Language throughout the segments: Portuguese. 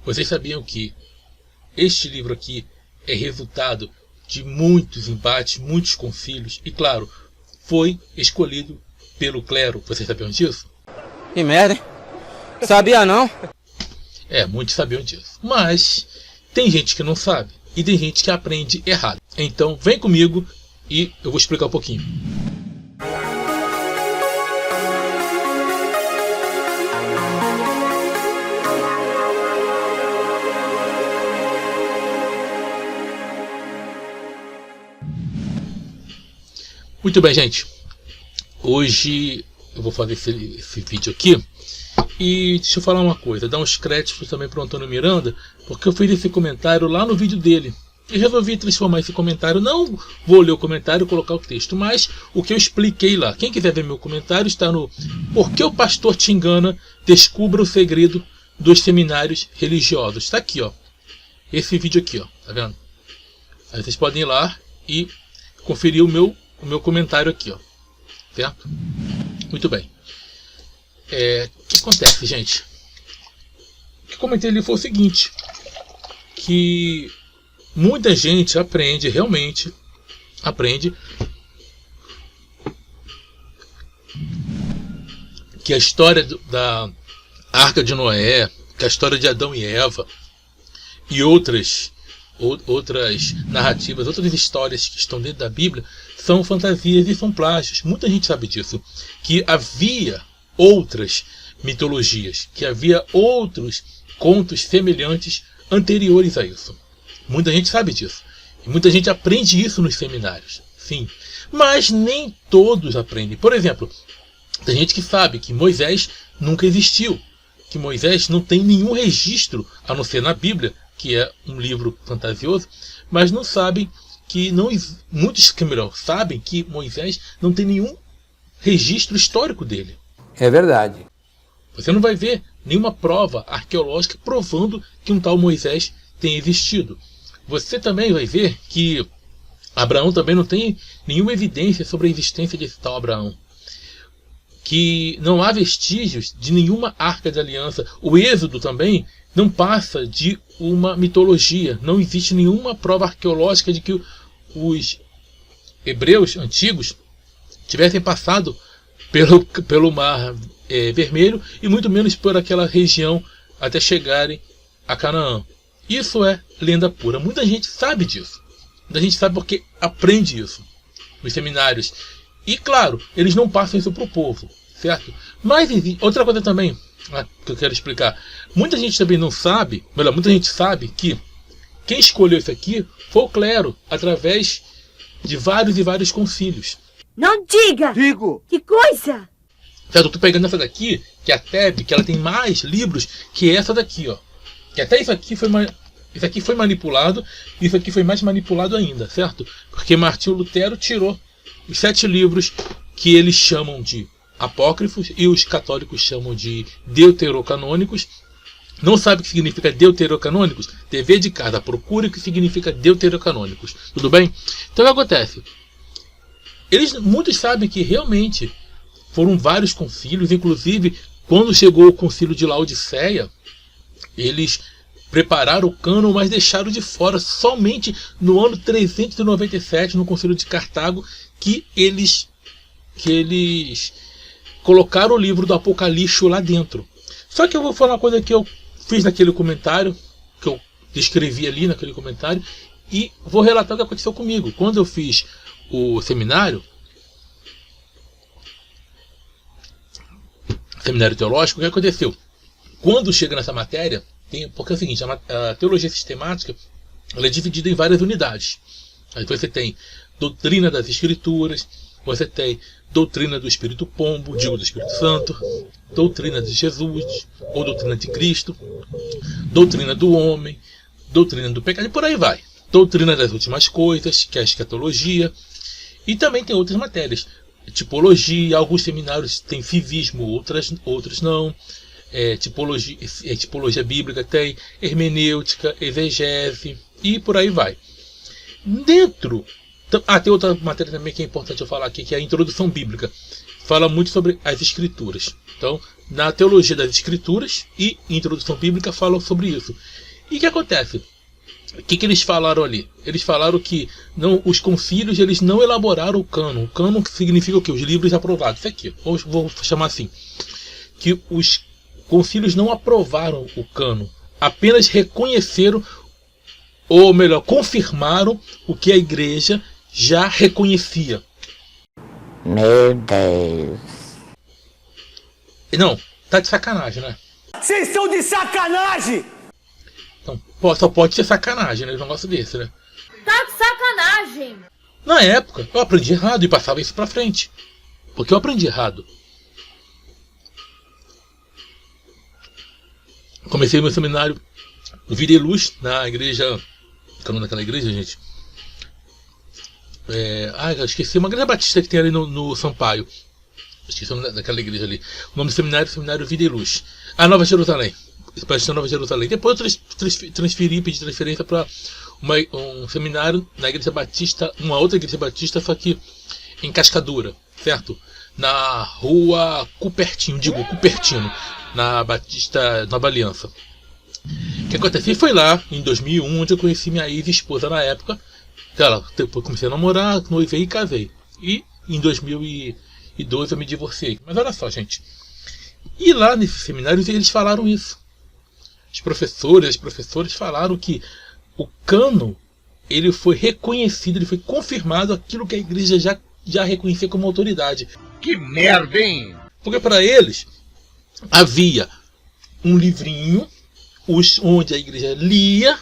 Vocês sabiam que este livro aqui é resultado de muitos embates, muitos concílios, e claro, foi escolhido pelo clero. Vocês sabiam disso? Que merda, hein? Sabia não? Muitos sabiam disso. Mas tem gente que não sabe e tem gente que aprende errado. Então vem comigo e eu vou explicar um pouquinho. Muito bem, gente. Hoje eu vou fazer esse vídeo aqui. E deixa eu falar uma coisa, dar uns créditos também para o Antônio Miranda, porque eu fiz esse comentário lá no vídeo dele. E resolvi transformar esse comentário, não vou ler o comentário e colocar o texto, mas o que eu expliquei lá. Quem quiser ver meu comentário está no Por que o pastor te engana? Descubra o segredo dos seminários religiosos. Está aqui, ó. Esse vídeo aqui, ó. Tá vendo? Aí vocês podem ir lá e conferir o meu comentário aqui, ó. Certo? Muito bem. O que acontece, gente? O que eu comentei ali foi o seguinte, que muita gente realmente aprende que a história da Arca de Noé, que a história de Adão e Eva e outras narrativas, outras histórias que estão dentro da Bíblia são fantasias e são plágios. Muita gente sabe disso, que havia outras mitologias, que havia outros contos semelhantes anteriores a isso. Muita gente sabe disso. E muita gente aprende isso nos seminários. Sim. Mas nem todos aprendem. Por exemplo, tem gente que sabe que Moisés nunca existiu. Que Moisés não tem nenhum registro, a não ser na Bíblia, que é um livro fantasioso, mas não sabem que muitos sabem que Moisés não tem nenhum registro histórico dele. É verdade. Você não vai ver nenhuma prova arqueológica provando que um tal Moisés tem existido. Você também vai ver que Abraão também não tem nenhuma evidência sobre a existência desse tal Abraão. Que não há vestígios de nenhuma arca de aliança. O Êxodo também não passa de uma mitologia. Não existe nenhuma prova arqueológica de que os hebreus antigos tivessem passado pelo Mar Vermelho e muito menos por aquela região até chegarem a Canaã. Isso é lenda pura. Muita gente sabe disso. Muita gente sabe porque aprende isso nos seminários. E claro, eles não passam isso para o povo, certo? Mas outra coisa também que eu quero explicar. Muita gente também não sabe, muita gente sabe que quem escolheu isso aqui foi o clero, através de vários e vários concílios. Não diga! Digo! Que coisa! Certo, eu tô pegando essa daqui, que é a Tebe, que ela tem mais livros que essa daqui, ó. Que até isso aqui foi manipulado, e isso aqui foi mais manipulado ainda, certo? Porque Martinho Lutero tirou os 7 livros que eles chamam de apócrifos e os católicos chamam de deuterocanônicos. Não sabe o que significa deuterocanônicos? TV de casa, procure o que significa deuterocanônicos. Tudo bem? Então o que acontece? Muitos sabem que realmente foram vários concílios, inclusive quando chegou o concílio de Laodiceia, eles prepararam o cânon, mas deixaram de fora somente no ano 397, no concílio de Cartago, que eles colocaram o livro do Apocalipse lá dentro. Só que eu vou falar uma coisa que eu fiz naquele comentário, que eu descrevi ali naquele comentário, e vou relatar o que aconteceu comigo. Quando eu fiz o seminário teológico, o que aconteceu? Quando chega nessa matéria, porque é o seguinte, a teologia sistemática ela é dividida em várias unidades. Aí você tem doutrina das escrituras, você tem doutrina do Espírito Pombo, do Espírito Santo, doutrina de Jesus, ou doutrina de Cristo, doutrina do homem, doutrina do pecado, e por aí vai. Doutrina das últimas coisas, que é a escatologia, e também tem outras matérias. Tipologia, alguns seminários têm civismo, outros não. Tipologia bíblica tem, hermenêutica, exegese, e por aí vai. Tem outra matéria também que é importante eu falar aqui, que é a introdução bíblica. Fala muito sobre as escrituras. Então, na teologia das escrituras e introdução bíblica falam sobre isso. E o que acontece? O que eles falaram ali? Eles falaram que os concílios eles não elaboraram o cânon. O cânon significa o quê? Os livros aprovados. Isso aqui, vou chamar assim. Que os concílios não aprovaram o cânon, apenas reconheceram, ou melhor, confirmaram o que a igreja já reconhecia. Meu Deus. Não, tá de sacanagem, né? Vocês estão de sacanagem! Então, só pode ser sacanagem, né? Um negócio desse, né? Tá de sacanagem! Na época, eu aprendi errado e passava isso pra frente. Porque eu aprendi errado. Comecei meu seminário Vida e Luz na igreja. Qual é o nome daquela igreja, gente? Eu esqueci. Uma igreja batista que tem ali no Sampaio. Esqueci o nome daquela igreja ali. O nome do seminário Vida e Luz. Nova Jerusalém. Batista Nova Jerusalém. Depois eu transferi, pedi transferência para um seminário na igreja batista, uma outra igreja batista, só que em Cascadura, certo? Na rua Cupertino, na Batista Nova Aliança. O que aconteceu? Foi lá, em 2001, onde eu conheci minha ex-esposa na época. Depois comecei a namorar, noivei e casei. E em 2012 eu me divorciei. Mas olha só, gente. E lá nesse seminário eles falaram isso. Os professores falaram que o cânon ele foi reconhecido, ele foi confirmado aquilo que a igreja já reconhecia como autoridade. Que merda, hein? Porque para eles havia um livrinho onde a igreja lia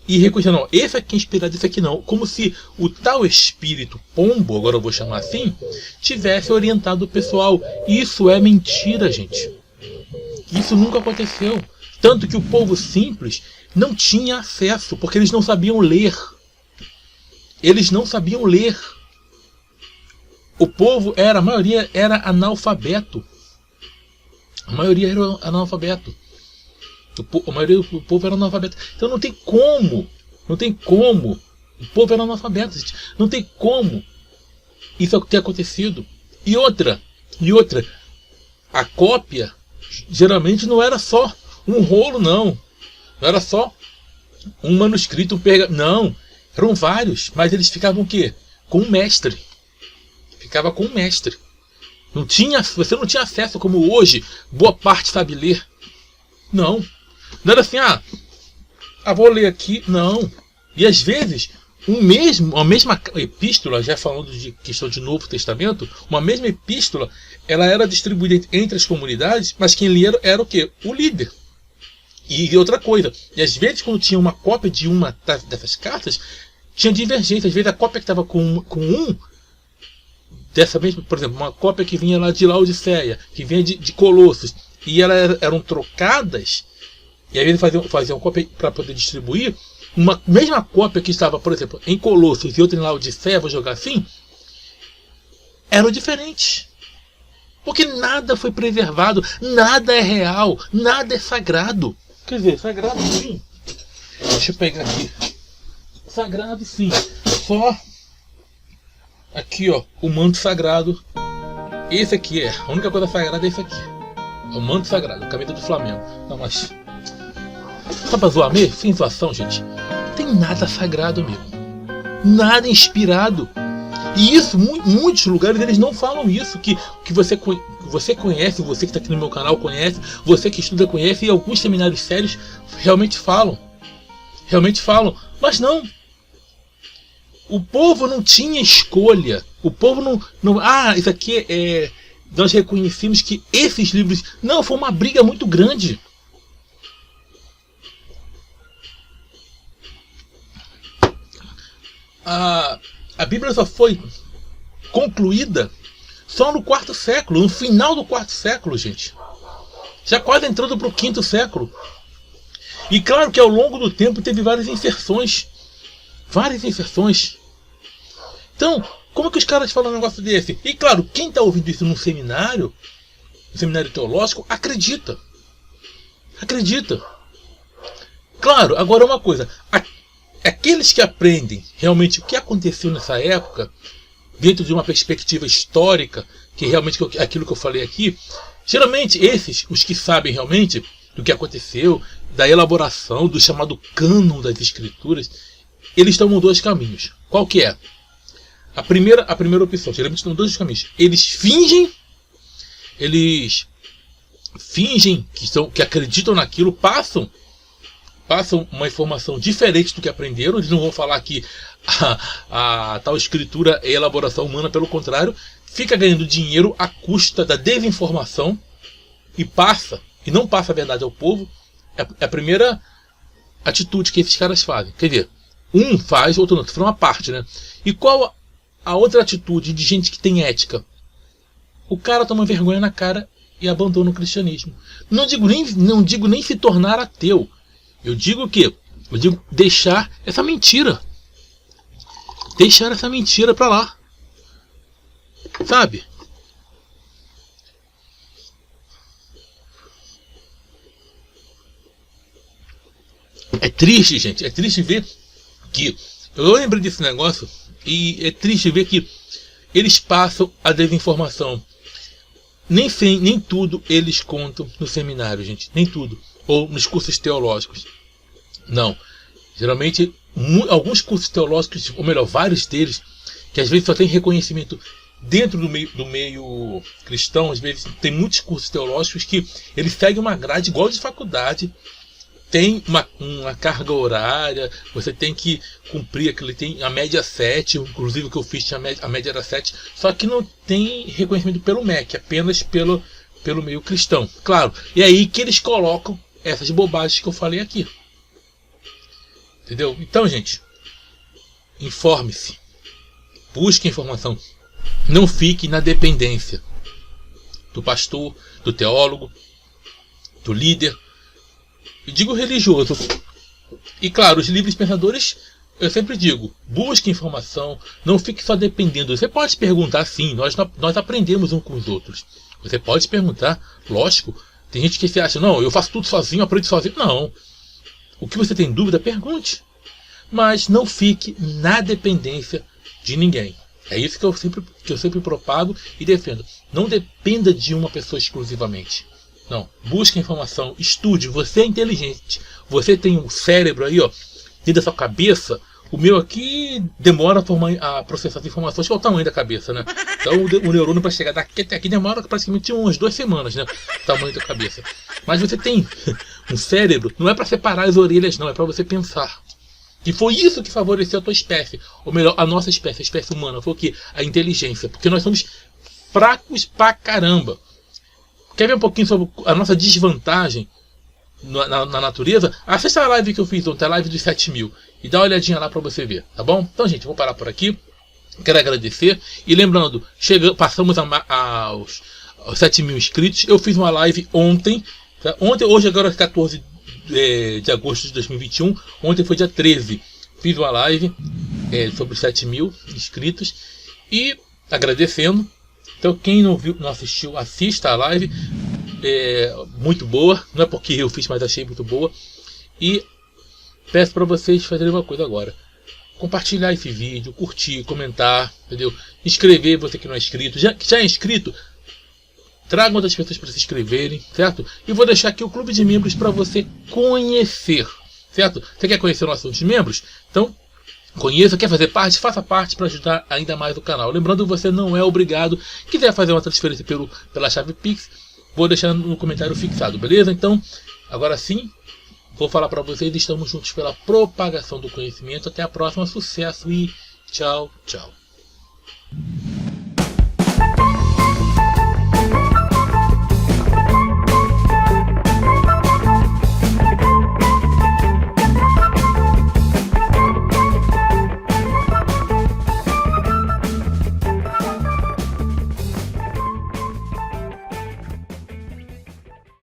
e reconhecia, não, esse aqui é inspirado, esse aqui não. Como se o tal espírito pombo, agora eu vou chamar assim, tivesse orientado o pessoal. Isso é mentira, gente. Isso nunca aconteceu. Tanto que o povo simples não tinha acesso, porque eles não sabiam ler. Eles não sabiam ler. O povo a maioria era analfabeto. A maioria era analfabeto. A maioria do povo era analfabeto. Então não tem como. O povo era analfabeto, gente. Não tem como isso ter acontecido. E outra. A cópia geralmente não era só um rolo, não. Não era só um manuscrito, não. Eram vários, mas eles ficavam o quê? Com um mestre. Ficava com um mestre. Você não tinha acesso como hoje, boa parte sabe ler. Não. Não era assim, vou ler aqui. Não. E às vezes, a mesma epístola, já falando de questão de Novo Testamento, uma mesma epístola, ela era distribuída entre as comunidades, mas quem lia era o quê? O líder. E outra coisa, e às vezes quando tinha uma cópia de uma dessas cartas, tinha divergência. Às vezes a cópia que estava com dessa mesma, por exemplo, uma cópia que vinha lá de Laodiceia, que vinha de Colossos, e elas eram trocadas, e às vezes faziam cópia para poder distribuir, uma mesma cópia que estava, por exemplo, em Colossos e outra em Laodiceia, vou jogar assim, eram diferentes. Porque nada foi preservado, nada é real, nada é sagrado. Quer dizer, sagrado sim. Deixa eu pegar aqui. Sagrado sim. Só aqui, ó, o manto sagrado. Esse aqui é. A única coisa sagrada é esse aqui. É o manto sagrado, a camisa do Flamengo. Não, mas só pra zoar mesmo, sem zoação, gente. Não tem nada sagrado, amigo. Nada inspirado. E isso, muitos lugares eles não falam isso, que você conhece, você que está aqui no meu canal conhece, você que estuda conhece, e alguns seminários sérios realmente falam. Mas não. O povo não tinha escolha. O povo não isso aqui é... Nós reconhecemos que esses livros... Não, foi uma briga muito grande. A Bíblia só foi concluída só no quarto século, no final do quarto século, gente. Já quase entrando para o quinto século. E claro que ao longo do tempo teve várias inserções. Então, como é que os caras falam um negócio desse? E claro, quem está ouvindo isso num seminário teológico, acredita. Claro, agora uma coisa. Aqueles que aprendem realmente o que aconteceu nessa época, dentro de uma perspectiva histórica, que realmente aquilo que eu falei aqui, Geralmente esses, os que sabem realmente do que aconteceu, da elaboração, do chamado cânon das escrituras, eles tomam dois caminhos. Qual que é? A primeira opção, geralmente tomam dois caminhos. Eles fingem que acreditam naquilo, passam uma informação diferente do que aprenderam. Eles não vão falar que a tal escritura é elaboração humana, pelo contrário, fica ganhando dinheiro à custa da desinformação e não passa a verdade ao povo. É a primeira atitude que esses caras fazem. Quer dizer, um faz, outro não. Foi uma parte, né? E qual a outra atitude de gente que tem ética? O cara toma vergonha na cara e abandona o cristianismo. Não digo nem se tornar ateu. Eu digo deixar essa mentira. Deixar essa mentira pra lá. Sabe? É triste, gente. É triste ver que... Eu lembro desse negócio e é triste ver que eles passam a desinformação. Nem tudo eles contam no seminário, gente. Nem tudo. Ou nos cursos teológicos. Não. Geralmente, alguns cursos teológicos, ou melhor, vários deles, que às vezes só tem reconhecimento dentro do meio cristão, às vezes tem muitos cursos teológicos que eles seguem uma grade igual de faculdade. Tem uma carga horária, você tem que cumprir aquilo, tem a média 7, inclusive o que eu fiz a média era 7, só que não tem reconhecimento pelo MEC, apenas pelo meio cristão. Claro, e é aí que eles colocam essas bobagens que eu falei aqui. Entendeu? Então, gente, informe-se, busque informação, não fique na dependência do pastor, do teólogo, do líder, eu digo religioso. E claro, os livres pensadores, eu sempre digo, busque informação, não fique só dependendo. Você pode perguntar, sim, nós aprendemos uns com os outros. Você pode perguntar, lógico. Tem gente que se acha, não, eu faço tudo sozinho, aprendo sozinho. Não. O que você tem dúvida, pergunte. Mas não fique na dependência de ninguém. É isso que eu sempre propago e defendo. Não dependa de uma pessoa exclusivamente. Não, busque informação, estude, você é inteligente, você tem um cérebro aí, ó, dentro da sua cabeça. O meu aqui demora a processar as informações, que é o tamanho da cabeça, né? Então o neurônio para chegar daqui até aqui demora praticamente umas 2 semanas, né? O tamanho da cabeça. Mas você tem um cérebro, não é para separar as orelhas, não, é para você pensar. E foi isso que favoreceu a tua espécie, ou melhor, a nossa espécie, a espécie humana, foi o quê? A inteligência, porque nós somos fracos pra caramba. Quer ver um pouquinho sobre a nossa desvantagem na natureza? Assista a live que eu fiz ontem, a live dos 7.000. E dá uma olhadinha lá para você ver, tá bom? Então, gente, vou parar por aqui. Quero agradecer. E lembrando, passamos aos 7.000 inscritos. Eu fiz uma live ontem. Tá? Hoje agora é 14 de agosto de 2021. Ontem foi dia 13. Fiz uma live sobre os 7.000 inscritos. E agradecendo. Então quem não assistiu, assista a live, muito boa, não é porque eu fiz, mas achei muito boa. E peço para vocês fazerem uma coisa agora, compartilhar esse vídeo, curtir, comentar, entendeu? Inscrever você que não é inscrito, já é inscrito, traga outras pessoas para se inscreverem, certo? E vou deixar aqui o clube de membros para você conhecer, certo? Você quer conhecer nossos membros? Então conheça, quer fazer parte, faça parte para ajudar ainda mais o canal. Lembrando que você não é obrigado. Quiser fazer uma transferência pela chave Pix, vou deixar no comentário fixado, beleza? Então, agora sim, vou falar para vocês, estamos juntos pela propagação do conhecimento. Até a próxima, sucesso e tchau, tchau.